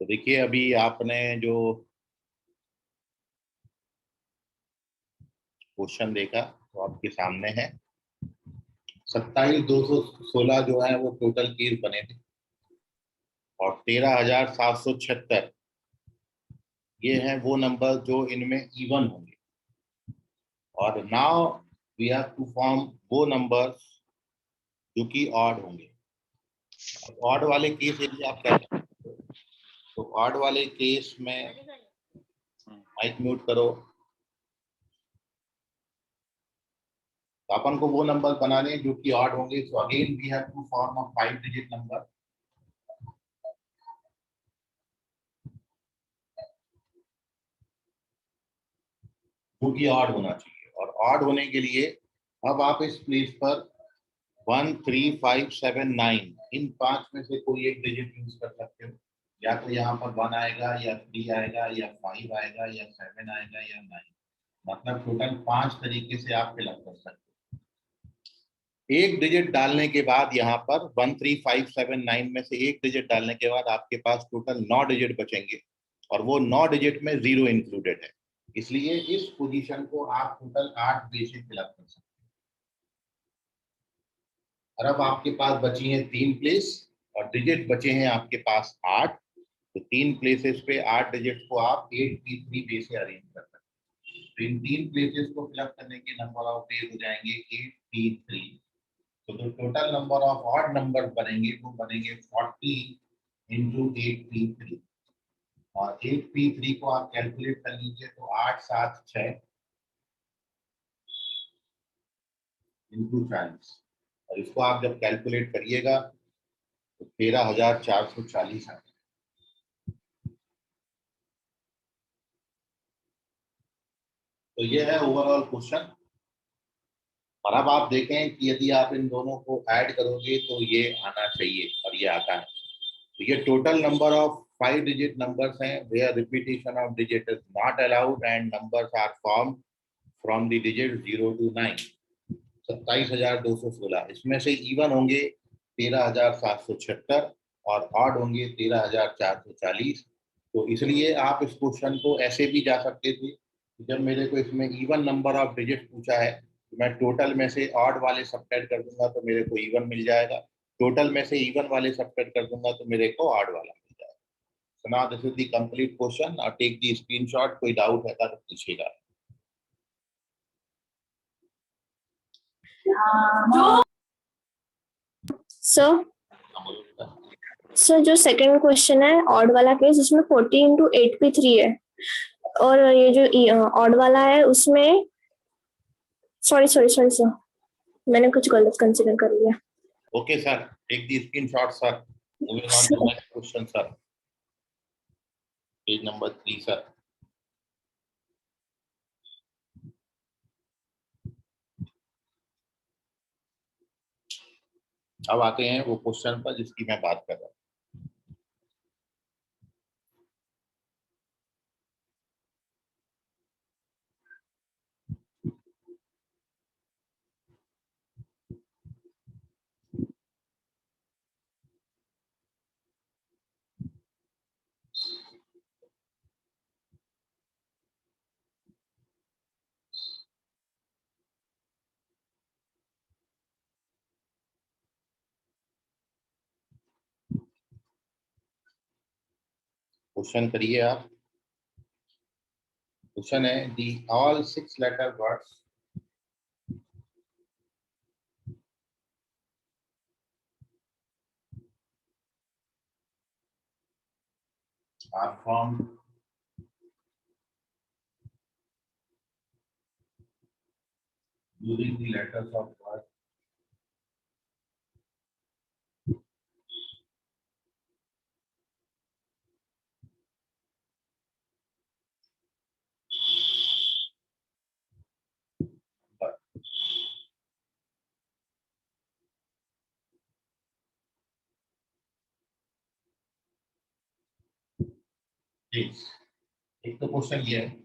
तो देखिए अभी आपने जो क्वेश्चन देखा तो आपके सामने है 27,216 जो है वो टोटल केस बने थे और 13,776 ये हैं वो नंबर जो इनमें इवन होंगे। और now we have to form वो नंबर्स जो कि ऑड होंगे। ऑड वाले केस यदि आप कहते हैं तो ऑड वाले केस में माइक म्यूट करो। तो अपन को वो नंबर बनाने जो कि ऑड होंगे। So again we have to form a 5 digit number जो कि ऑड होना चाहिए। और ऑड होने के लिए अब आप इस प्लेस पर 1 3 5 7 9 इन 5 में से कोई एक डिजिट यूज कर सकते हो। या तो यहाँ पर 1 आएगा या 3 आएगा या 5 आएगा या 7 आएगा या 9। मतलब टोटल 5 तरीके से आप फिलअप कर सकते हो। एक डिजिट डालने के बाद यहाँ पर 1 3 5 7 9 में से एक डिजिट डालने के बाद आपके पास टोटल 9 डिजिट बचेंगे और वो 9 डिजिट में 0 इंक्लूडेड है। इसलिए इस पोजीशन को आप टोटल 8 वे से फिलअप कर सकते हैं। और अब आपके पास बची हैं 3 प्लेस और डिजिट बचे हैं आपके पास 8। तो 3 प्लेसेस पे 8 डिजिट को आप 8p3 वे से अरेंज कर सकते हैं। तो इन 3 प्लेसेस को फिलअप करने के नंबर ऑफ वेज हो जाएंगे 8p3। तो जो total number of odd number बनेंगे वो बनेंगे 40 इंटू 8p3। और 8p3 को आप कैलकुलेट कर लीजिए तो 8 7 6 इंटू 40। और इसको आप जब कैलकुलेट करिएगा तो 13,440 आएगा। तो ये है ओवरऑल क्वेश्चन। और अब आप देखें कि यदि आप इन दोनों को ऐड करोगे तो ये आना चाहिए और ये आता है। तो ये total number of 5 digit numbers हैं where repetition of digit is not allowed and numbers are form from the digit 0 to 9। 27,216 इसमें से इवन होंगे 13,776 और ऑड होंगे 13,440। तो इसलिए आप इस क्वेश्चन को ऐसे भी जा सकते थे। जब मेरे को इसमें इवन नंबर ऑफ डिजिट पूछा है तो मैं टोटल में से ऑड वाले सबट्रैक्ट कर दूंगा तो मेरे को इवन मिल जाएगा। टोटल में से इवन वाले सबट्रैक्ट कर दूंगा तो मेरे को ऑड वाला मिल जाएगा। So now this is the complete question. Now take the screenshot. कोई डाउट है तो पूछिएगा। सर सर जो सेकंड क्वेश्चन है ऑड वाला केस उसमें 40 इंटू 8p3 है और ये जो ऑड वाला है उसमें सॉरी सर मैंने कुछ गलत कंसीडर कर लिया। Okay sir, take the screenshot sir. Moving on to next question sir. Page number 3 sir. अब आते हैं वो क्वेश्चन पर जिसकी मैं बात कर रहा हूँ। क्वेश्चन करिए आप। क्वेश्चन है the all 6 letter words are from using the letters of word but yes। एक तो क्वेश्चन ये है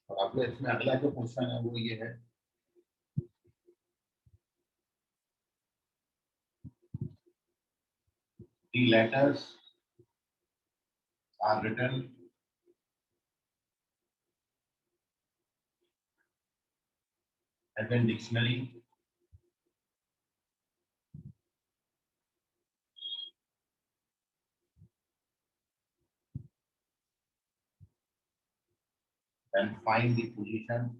और आपको इसमें अगला जो क्वेश्चन है वो ये है the letters are written as in dictionary and find the position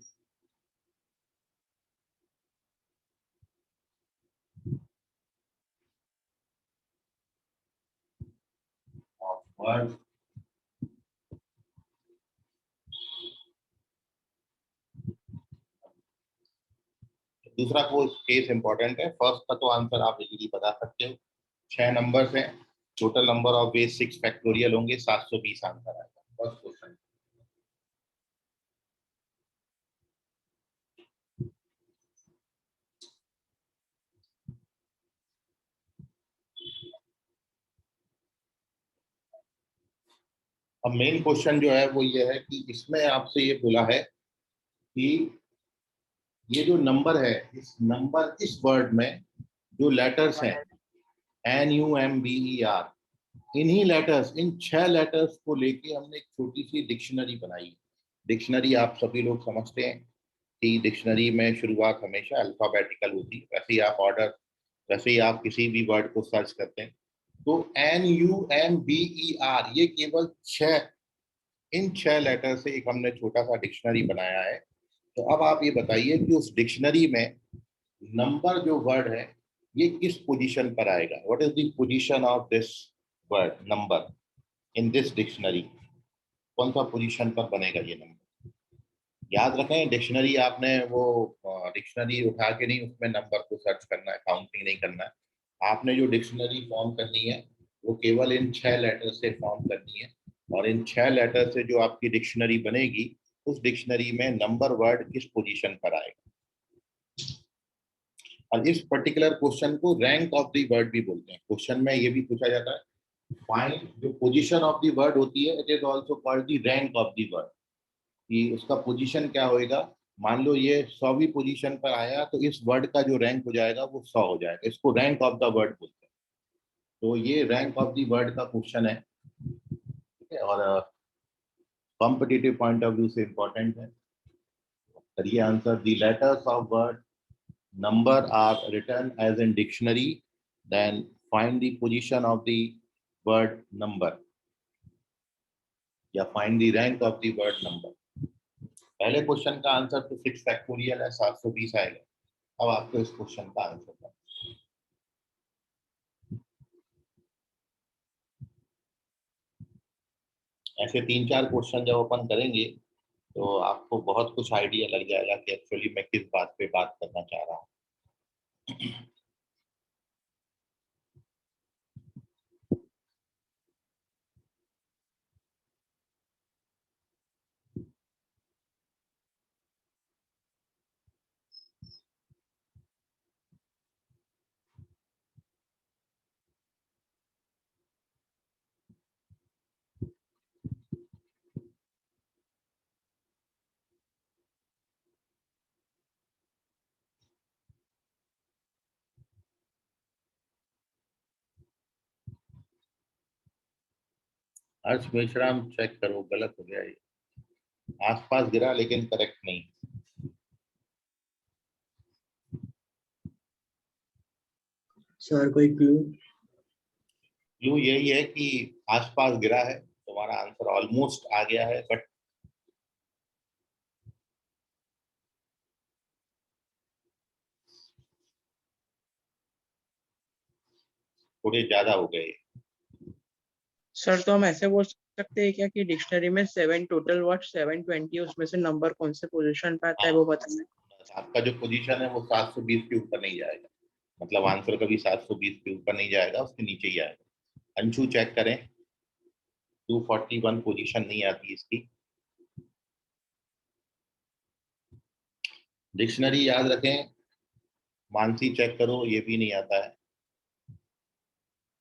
of word दूसरा केस इंपॉर्टेंट है। फर्स्ट का तो आंसर आप इजीली बता सकते हो, 6 नंबर्स हैं, total number of base 6 factorial होंगे, 720 आंसर आएगा फर्स्ट क्वेश्चन। अब मेन क्वेश्चन जो है वो ये है कि इसमें आपसे ये बोला है कि ये जो नंबर है, इस नंबर इस वर्ड में जो लेटर्स हैं NUMBER, इन्हीं लेटर्स, इन 6 लेटर्स को लेके हमने एक छोटी सी डिक्शनरी बनाई है। डिक्शनरी आप सभी लोग समझते हैं कि डिक्शनरी में शुरुआत हमेशा अल्फाबेटिकल होती है, वैसे ही आप ऑर्डर, वैसे ही आप किसी भी वर्ड को सर्च करते हैं। तो NUMBER ये केवल 6, इन 6 लेटर से एक हमने छोटा सा डिक्शनरी बनाया है। तो अब आप ये बताइए कि उस डिक्शनरी में नंबर जो वर्ड है ये किस पोजीशन पर आएगा। What is the position of this word number in this dictionary, कौन सा पोजीशन पर बनेगा ये नंबर। याद रखें, डिक्शनरी आपने वो डिक्शनरी उठा के नहीं उसमें नंबर को सर्च करना है, काउंटिंग नहीं करना है। आपने जो डिक्शनरी फॉर्म करनी है वो केवल इन 6 लेटर से फॉर्म करनी है, और इन 6 लेटर से जो आपकी डिक्शनरी बनेगी उस डिक्शनरी में नंबर वर्ड किस पोजीशन पर आएगा। और इस पर्टिकुलर क्वेश्चन को रैंक ऑफ द वर्ड भी बोलते हैं। क्वेश्चन में ये भी पूछा जाता है, फाइंड जो पोजीशन ऑफ द वर्ड होती है, it is also called the rank of the word, कि उसका पोजीशन क्या होएगा। मान लो ये 100वीं पोजीशन पर आया तो इस वर्ड का जो रैंक हो जाएगा वो 100 हो जाएगा, इसको रैंक ऑफ द वर्ड बोलते हैं। तो ये रैंक ऑफ द वर्ड का क्वेश्चन है, ठीक है, और कॉम्पिटिटिव पॉइंट ऑफ व्यू से इंपॉर्टेंट है। करिए answer, the letters of word number are written as in dictionary, then find the position of the word number या find the rank of the word number। पहले question का answer तो 6 factorial है, 720 आएगा। अब आपको इस क्वेश्चन का आंसर करना है। ऐसे 3-4 क्वेश्चन जब अपन करेंगे तो आपको बहुत कुछ आइडिया लग जाएगा कि एक्चुअली मैं किस बात पे बात करना चाह रहा हूँ। अर्श मेश्राम चेक करो, गलत हो गया ये, आसपास गिरा लेकिन करेक्ट नहीं। सर कोई क्लू? क्लू यही है कि आसपास गिरा है, तुम्हारा आंसर ऑलमोस्ट आ गया है, बट थोड़े ज्यादा हो गए। सर तो हम ऐसे बोल सकते हैं क्या कि डिक्शनरी में 7 टोटल वर्ड 720, उसमें से नंबर कौन से पोजीशन पे आता है वो बताना है। आपका जो पोजीशन है वो 720 के ऊपर नहीं जाएगा, मतलब आंसर कभी 720 के ऊपर नहीं जाएगा, उसके नीचे ही आएगा। अंशु चेक करें, 241 पोजीशन नहीं आती इसकी। डिक्शनरी याद रखें, मानसी चेक करो, ये भी नहीं आता है।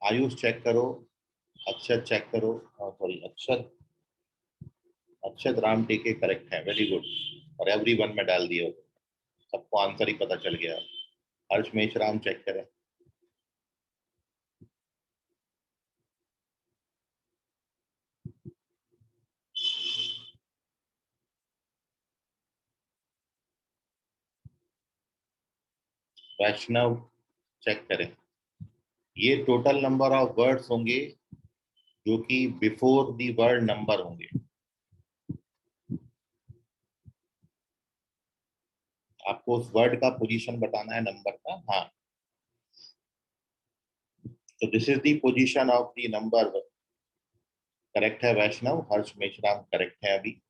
आयुष चेक करो, अक्षत चेक करो, सॉरी अक्षत, अक्षत राम टेके करेक्ट है, वेरी गुड, और एवरीवन में डाल दिया, सबको आंसर ही पता चल गया। हर्ष मेश्राम चेक करें, वैष्णव चेक करें, ये टोटल नंबर ऑफ वर्ड्स होंगे जो कि बिफोर दी वर्ड नंबर होंगे। आपको उस वर्ड का पोजीशन बताना है नंबर का। हाँ, तो this is the position of the number. Correct है वैष्णव, हर्ष मेश्राम करेक्ट है अभी।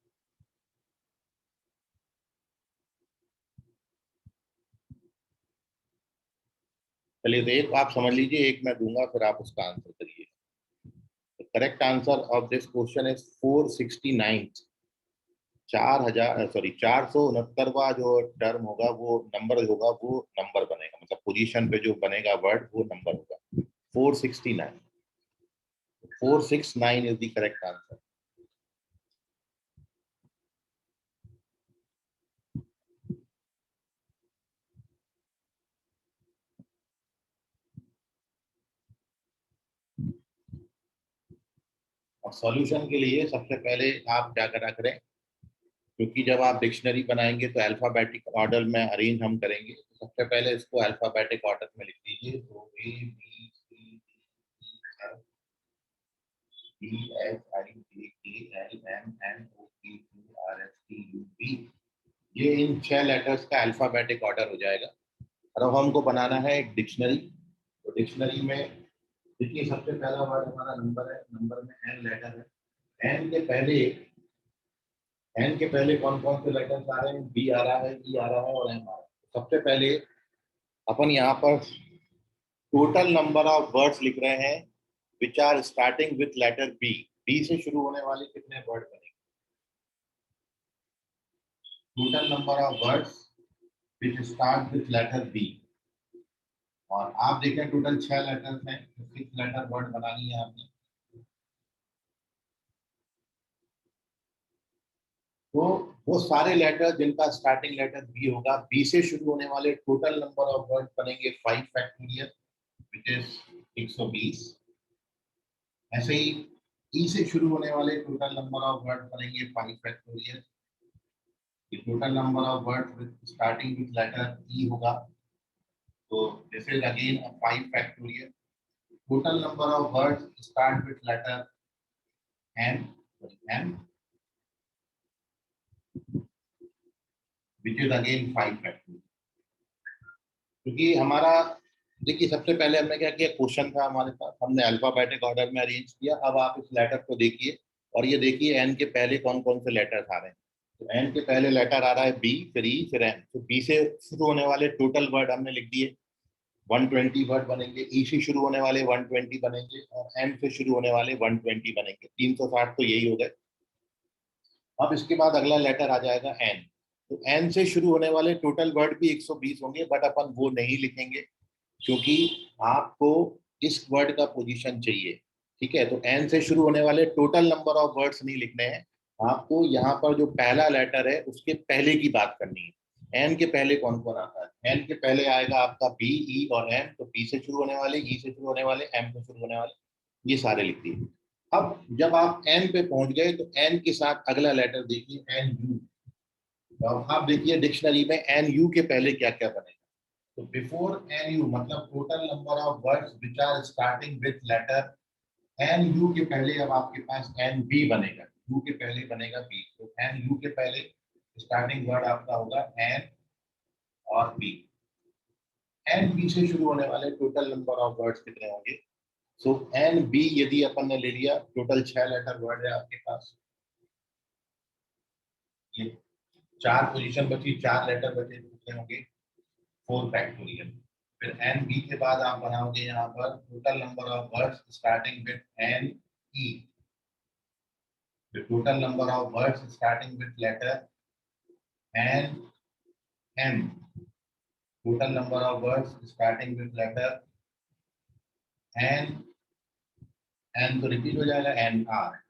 चलिए, तो एक आप समझ लीजिए, एक मैं दूंगा, फिर आप उसका आंसर करिए। The correct answer of this question is 469। 469वां जो टर्म होगा, वो नंबर होगा, वो नंबर बनेगा, मतलब पोजीशन पे जो बनेगा वर्ड वो नंबर होगा। 469, 469 is the correct answer। और सॉल्यूशन के लिए सबसे पहले आप क्या करा करें, क्योंकि जब आप डिक्शनरी बनाएंगे तो अल्फाबेटिक ऑर्डर में अरेंज हम करेंगे। तो सबसे पहले इसको अल्फाबेटिक ऑर्डर में लिख लीजिए। तो A B C D E F G H I J K L M N O P Q R S T U V, ये इन 6 लेटर्स का अल्फाबेटिक ऑर्डर हो जाएगा। और अब हमको बनाना है एक डिक्शनरी। तो डिक्शनरी में देखिए, सबसे पहला वर्ड हमारा नंबर है। नंबर में n लेटर है। n के पहले कौन कौन से लेटर्स आ रहे हैं? b आ रहा है, e आ रहा है और m आ रहा है। सबसे पहले अपन यहाँ पर टोटल नंबर ऑफ वर्ड्स लिख रहे हैं which are starting with letter B. B से शुरू होने वाले कितने वर्ड बनेंगे? Total number of words which start with letter B. और आप देखें टोटल 6 लेटर्स हैं, तो 6 लेटर वर्ड बनानी है आपने। तो वो सारे लेटर जिनका स्टार्टिंग लेटर बी होगा, बी से शुरू होने वाले टोटल नंबर ऑफ वर्ड बनेंगे 5 फैक्टोरियल विच इज 120। ऐसे ही ई से शुरू होने वाले टोटल नंबर ऑफ वर्ड बनेंगे 5 factorial. Total number of word starting with letter E होगा, तो this is again 5 factorial. Total number of word start with letter N, which is again 5 factorial. क्योंकि हमारा देखिए, सबसे पहले हमने क्या किया, क्वेश्चन था हमारे पास, हमने अल्फाबेटिक ऑर्डर में अरेंज किया। अब आप इस लेटर को देखिए और ये देखिए एन के पहले कौन कौन से लेटर्स आ रहे हैं। तो एन के पहले लेटर आ रहा है बी, फिर ई, फिर एन। तो बी से शुरू होने वाले टोटल वर्ड हमने लिख दिए, 120 वर्ड बनेंगे। ई से शुरू होने वाले 120 बनेंगे और एम से शुरू होने वाले 120 बनेंगे। 360 तो यही हो गए। अब इसके बाद अगला लेटर आ जाएगा एन। तो एन से शुरू होने वाले टोटल वर्ड भी 120 होंगे, बट अपन वो नहीं लिखेंगे क्योंकि आपको इस वर्ड का पोजीशन चाहिए। ठीक है, तो एन से शुरू होने वाले टोटल नंबर ऑफ वर्ड्स नहीं लिखने हैं आपको। यहाँ पर जो पहला लेटर है उसके पहले की बात करनी है। एन के पहले कौन कौन आता है? एन के पहले आएगा आपका बी, ई और एम। तो बी से शुरू होने वाले, ई से शुरू होने वाले, एम से शुरू होने वाले, ये सारे लिख दिए। अब जब आप एन पे पहुंच गए तो एन के साथ अगला लेटर देखिए, एन यू। तो अब आप देखिए डिक्शनरी में एन यू के पहले क्या क्या बनेगा। तो बिफोर एन यू मतलब total number of words which are starting with letter N U के पहले अब आपके पास एन बी बनेगा। यू के पहले बनेगा बी। तो एन यू के पहले स्टार्टिंग वर्ड आपका होगा एन और बी। एन बी से शुरू होने वाले टोटल नंबर ऑफ वर्ड्स कितने होंगे? सो एन बी यदि अपन ने ले लिया, टोटल 6 लेटर वर्ड है आपके पास। ये 4 पोजीशन बची, 4 लेटर बचे, कितने होंगे? 4 फैक्टोरियल। फिर एन बी के बाद आप बनाओगे यहाँ पर total number of words starting with N E. फिर total number of words starting with letter N M. Total number of words starting with letter N N, तो रिपीट हो जाएगा एन आर।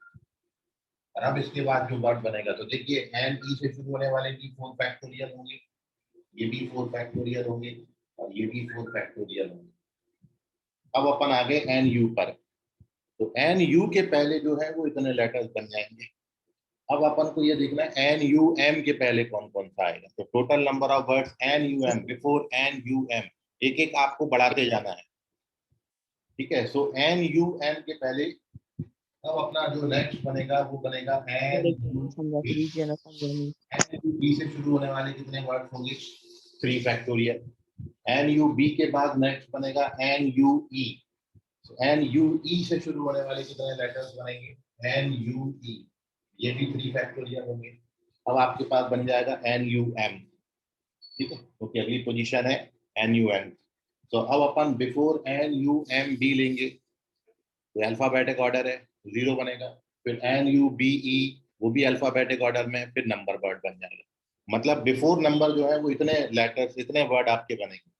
और अब इसके बाद जो वर्ड बनेगा, तो देखिए एन ई से शुरू होने वाले भी 4 फैक्टोरियल होंगे, ये भी 4 फैक्टोरियल होंगे और ये भी 4 फैक्टोरियल होंगे। अब अपन आ गए एन यू पर। तो एन यू के पहले जो है वो इतने लेटर्स बन जाएंगे। अब अपन को ये देखना है एन यू एम के पहले कौन कौन सा आएगा। तो total number of words N U M, before N U M एक एक आपको बढ़ाते जाना है, ठीक है। सो एन यू एम के पहले अब अपना जो नेक्स्ट बनेगा वो बनेगा एन यू समझा लीजिए ना, समझा नहीं। एन यू बी से शुरू होने वाले कितने वर्ड होंगे, 3 फैक्टोरियल। एन यू बी के बाद नेक्स्ट बनेगा N U E, N U E से शुरू होने वाले कितने लेटर्स बनेंगे, एन यू ई, ये भी 3 फैक्टोरियल होंगे। अब आपके पास बन जाएगा एन यू एम, ठीक है। तो अगली पोजीशन है एन यू एम। तो अब अपन before N U M B लेंगे, तो अल्फाबेटिक ऑर्डर है, 0 बनेगा। फिर एन यू बी ई, वो भी अल्फाबेटिक ऑर्डर में, फिर नंबर वर्ड बन जाएगा। मतलब बिफोर नंबर जो है वो इतने लेटर्स, इतने वर्ड आपके बनेंगे।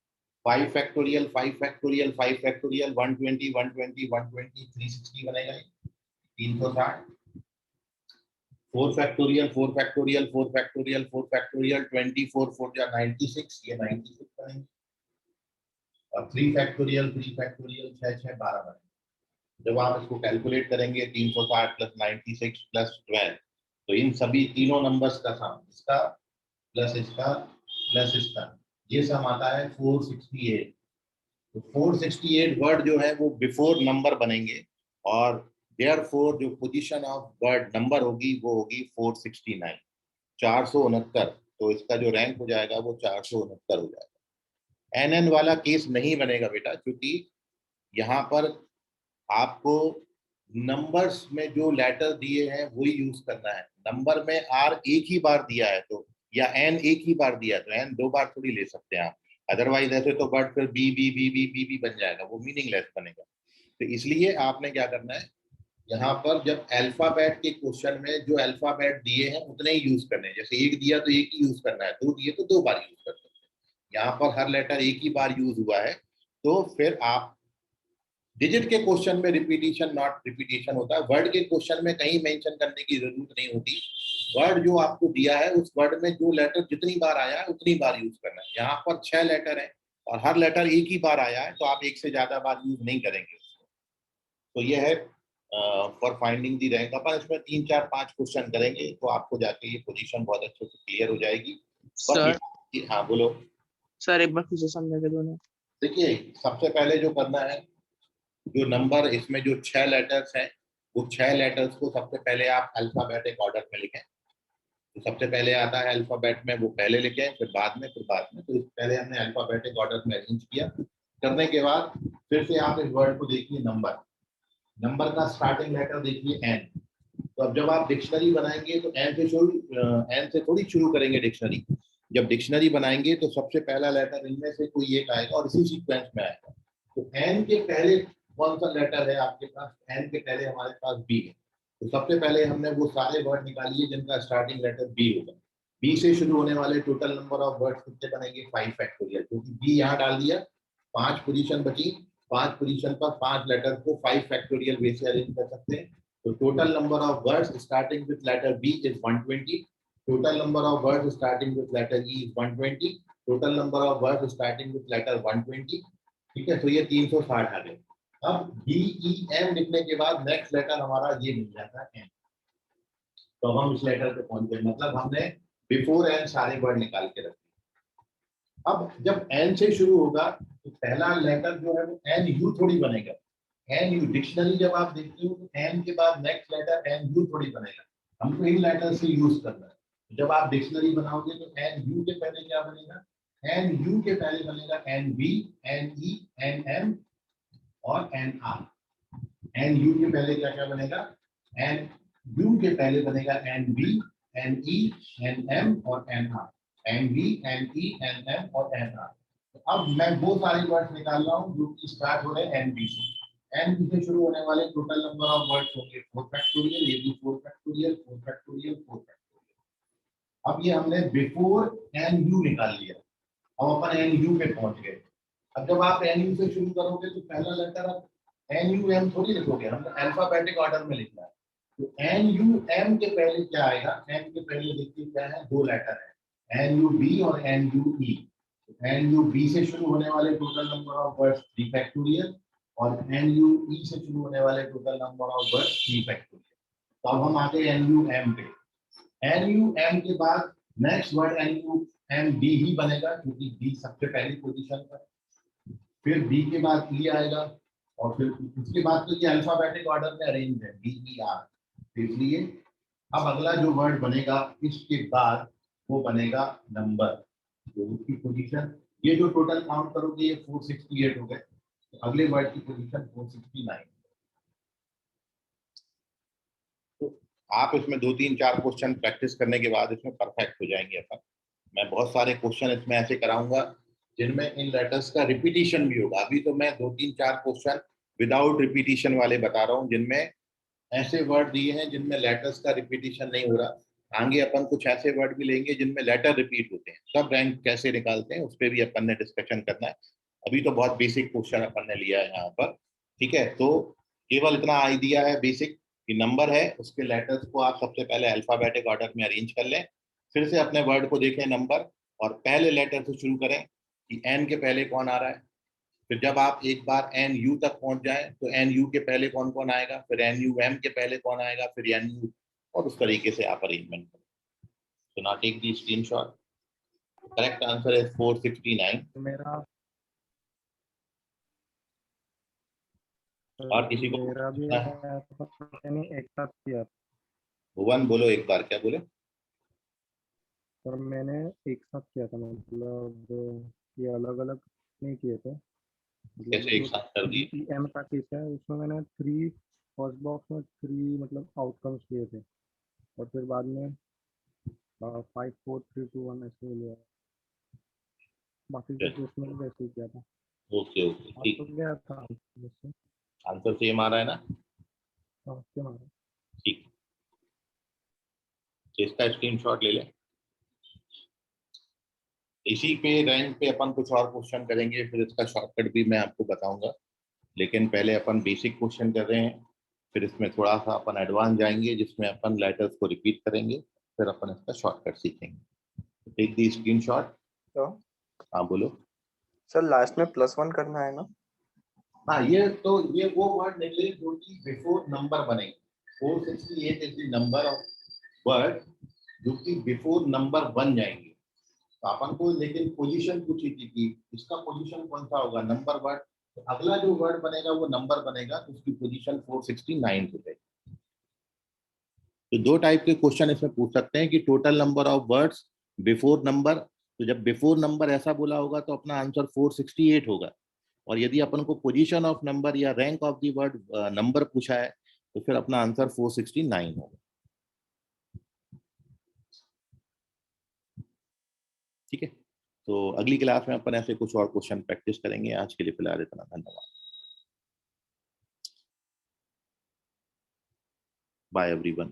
5 फैक्टोरियल 5 फैक्टोरियल 5 फैक्टोरियल 120 120 120 360 बनेगा, 360। 4 फैक्टोरियल 4 फैक्टोरियल 4 फैक्टोरियल 4 फैक्टोरियल 24 4 या 96, ये 96 बनेंगे। और 3 फैक्टोरियल 3 फैक्टोरियल 6 6 12 बनेंगे। जब आप इसको कैलकुलेट करेंगे 360 प्लस 96 प्लस 12, तो इन सभी तीनों नंबर्स का सम, इसका प्लस इसका प्लस इसका, ये सम आता है 468। तो 468 वर्ड जो है वो बिफोर नंबर बनेंगे, और देयरफॉर जो पोजीशन ऑफ वर्ड नंबर होगी वो होगी 469, 469। तो इसका जो रैंक हो जाएगा वो 469 हो जाएगा। एन वाला केस नहीं बनेगा बेटा, क्योंकि यहाँ पर आपको नंबर्स में जो लेटर दिए हैं वही यूज करना है। नंबर में आर एक ही बार दिया है तो, या एन एक ही बार दिया है तो एन 2 बार थोड़ी ले सकते हैं आप। अदरवाइज ऐसे तो वर्ड फिर B B B B B B बन जाएगा, वो मीनिंगलेस बनेगा। तो इसलिए आपने क्या करना है, यहाँ पर जब अल्फाबेट के क्वेश्चन में जो अल्फाबेट दिए हैं उतने ही यूज करने हैं। जैसे एक दिया तो एक ही यूज करना है, 2 दिए तो 2 बार यूज कर सकते हैं। यहाँ पर हर लेटर एक ही बार यूज हुआ है, तो फिर आप डिजिट के क्वेश्चन में रिपीटिशन नॉट रिपीटिशन होता है, वर्ड के क्वेश्चन में कहीं मेंशन करने की जरूरत नहीं होती। वर्ड जो आपको दिया है उस वर्ड में जो लेटर जितनी बार आया है उतनी बार यूज करना है। यहाँ पर 6 लेटर है और हर लेटर एक ही बार आया है, तो आप एक से ज्यादा बार यूज नहीं करेंगे। तो ये है फॉर फाइंडिंग दी रैंक। अपन इसमें 3 4 5 क्वेश्चन करेंगे तो आपको जाके ये पोजीशन बहुत अच्छे से क्लियर हो जाएगी। सर हाँ बोलो सर, एक बार फिर से समझा के दोनों। देखिए, सबसे पहले जो करना है, जो नंबर इसमें जो 6 लेटर्स हैं, वो 6 लेटर्स को सबसे पहले आप अल्फाबेटिक ऑर्डर में लिखें। तो सबसे पहले आता है अल्फाबेट में, वो पहले लिखें, फिर बाद में, फिर बाद में। तो पहले हमने अल्फाबेटिक ऑर्डर में अरेंज किया। करने के बाद फिर से आप इस वर्ड को देखिए, नंबर, नंबर का स्टार्टिंग लेटर देखिए एन। तो अब जब आप डिक्शनरी बनाएंगे तो एन से थोड़ी शुरू करेंगे डिक्शनरी। जब डिक्शनरी बनाएंगे तो सबसे पहला लेटर इनमें से कोई एक आएगा और इसी सीक्वेंस में आएगा। तो एन के पहले कौन सा लेटर है आपके पास, एन के पहले हमारे पास बी है। तो सबसे पहले हमने वो सारे वर्ड निकालिए जिनका स्टार्टिंग लेटर बी होगा। बी से शुरू होने वाले टोटल नंबर ऑफ वर्ड्स कितने बनेंगे, 5 फैक्टोरियल, क्योंकि बी यहाँ डाल दिया, 5 पोजीशन बची, 5 पोजीशन पर 5 लेटर को 5 फैक्टोरियल वे से अरेंज कर सकते हैं। तो total number of words starting with letter B is 120. Total number of words starting with letter E is 120. Total number of words starting with letter 120. ठीक है, तो ये 360 आ गए। अब B E M लिखने के बाद नेक्स्ट लेटर हमारा ये मिल जाता है N। तो हम इस लेटर पे पहुंच गए, मतलब हमने बिफोर N सारे वर्ड निकाल के रखे। अब जब N से शुरू होगा तो पहला लेटर जो है वो N U थोड़ी बनेगा। एन यू डिक्शनरी जब आप देखते हो तो एन के बाद नेक्स्ट लेटर एन यू थोड़ी बनेगा, हमको इन लेटर से यूज करना है। जब आप डिक्शनरी बनाओगे तो एन यू के पहले क्या बनेगा, एन यू के पहले बनेगा N B, N E, N M और एन आर। एन यू के पहले क्या क्या बनेगा, एन यू के पहले बनेगा N B, N E, N M और N R. N B, N E, N M और एन आर। अब मैं वो सारे वर्ड्स निकाल रहा हूँ जो कि स्टार्ट हो रहे हैं एन बी से। एन बी से शुरू होने वाले टोटल नंबर ऑफ वर्ड्स होंगे 4 फैक्टोरियल, ये भी 4 फैक्टोरियल 4 फैक्टोरियल 4 फैक्टोरियल। अब ये हमने बिफोर एन यू निकाल लिया। अब अपन एन यू पे पहुंच गए। अब जब आप एन यू से शुरू करोगे तो पहला लेटर अब एन यू एम थोड़ी लिखोगे, हमने अल्फाबेटिक ऑर्डर में लिखना है। तो एन यू एम के पहले क्या आएगा, एन के पहले देखिए क्या है, 2 लेटर है, एन यू बी और N U E. N U B से शुरू होने वाले total number of words 3 factorial और एन यू ई से शुरू होने वाले total number of words 3 factorial. तो अब हम आते हैं एन यू एम पे। एन यू एम के बाद next word N U M B ही बनेगा, क्योंकि बी सबसे पहली पोजीशन पर। फिर बी के बाद ई आएगा, और फिर उसके बाद तो ये अल्फाबेटिक ऑर्डर में अरेंज है, बी ई आर। इसलिए अब अगला जो वर्ड बनेगा इसके बाद वो बनेगा नंबर, तो उसकी पोजीशन, ये जो टोटल काउंट करोगे ये 468 हो गए, तो अगले वर्ड की पोजीशन 469। तो आप इसमें 2-3-4 क्वेश्चन प्रैक्टिस करने के बाद इसमें परफेक्ट हो जाएंगे अपन। मैं बहुत सारे क्वेश्चन इसमें ऐसे कराऊंगा जिनमें इन लेटर्स का रिपीटिशन भी होगा। अभी तो मैं 2-3-4 क्वेश्चन विदाउट रिपीटिशन वाले बता रहा हूँ, जिनमें ऐसे वर्ड दिए हैं जिनमें लेटर्स का रिपीटिशन नहीं हो रहा। आगे अपन कुछ ऐसे वर्ड भी लेंगे जिनमें लेटर रिपीट होते हैं, सब रैंक कैसे निकालते हैं उस पर भी अपन ने डिस्कशन करना है। अभी तो बहुत बेसिक क्वेश्चन अपन ने लिया है यहाँ पर, ठीक है। तो केवल इतना आइडिया है बेसिक कि नंबर है, उसके लेटर्स को आप सबसे पहले अल्फाबेटिक ऑर्डर में अरेंज कर लें, फिर से अपने वर्ड को देखें नंबर, और पहले लेटर से शुरू करें कि एन के पहले कौन आ रहा है। फिर जब आप एक बार एन यू तक पहुंच जाए तो एन यू के पहले कौन कौन आएगा, फिर एन यू एम के पहले कौन आएगा, फिर एन यू, और उस तरीके से आप अरेंजमेंट करें। So now take the screenshot. Correct answer is 469. मेरा और किसी को मेरा भी मैंने एक साथ किया, भुवन बोलो एक बार, क्या बोले? पर मैंने एक साथ किया था, मतलब ये अलग अलग नहीं किए थे। कैसे एक साथ कर दिए? एम का केस है, उसमें मैंने 3 फर्स्ट बॉक्स में 3 मतलब आउटकम्स लिए थे, और फिर बाद में 5 4 3 2 1 ऐसे लिया। बाकी के केस में वैसे ही किया था। ओके ओके, ठीक। तो गया था वैसे। आंसर सेम आ रहा है ना? क्या मारा? ठीक, इसका स्क्रीनशॉट ले लें। इसी पे रैंक पे अपन कुछ और क्वेश्चन करेंगे, फिर इसका शॉर्टकट भी मैं आपको बताऊंगा, लेकिन पहले अपन बेसिक क्वेश्चन कर रहे हैं, फिर इसमें थोड़ा सा अपन एडवांस जाएंगे जिसमें अपन लेटर्स को रिपीट करेंगे, फिर अपन इसका शॉर्टकट सीखेंगे। Take the screenshot. तो हाँ बोलो सर, लास्ट में +1 करना है ना? हाँ, ये वो वर्ड निकले जो कि बिफोर नंबर बनेंगे। 468 is the number of word जो कि बिफोर नंबर बन जाएंगे। तो अपन को लेकिन पोजीशन पूछी थी कि इसका पोजीशन कौन सा होगा, नंबर वर्ड। तो अगला जो वर्ड बनेगा वो नंबर बनेगा, तो उसकी पोजीशन 469 हो जाएगी। तो 2 टाइप के क्वेश्चन इसमें पूछ सकते हैं कि total number of words before number. तो जब बिफोर नंबर ऐसा बोला होगा तो अपना आंसर 468 होगा, और यदि अपन को पोजीशन ऑफ नंबर या rank of the word number पूछा है तो फिर अपना आंसर 469 होगा। ठीक है, तो अगली क्लास में अपन ऐसे कुछ और क्वेश्चन प्रैक्टिस करेंगे। आज के लिए फिलहाल इतना, धन्यवाद, बाय एवरीवन।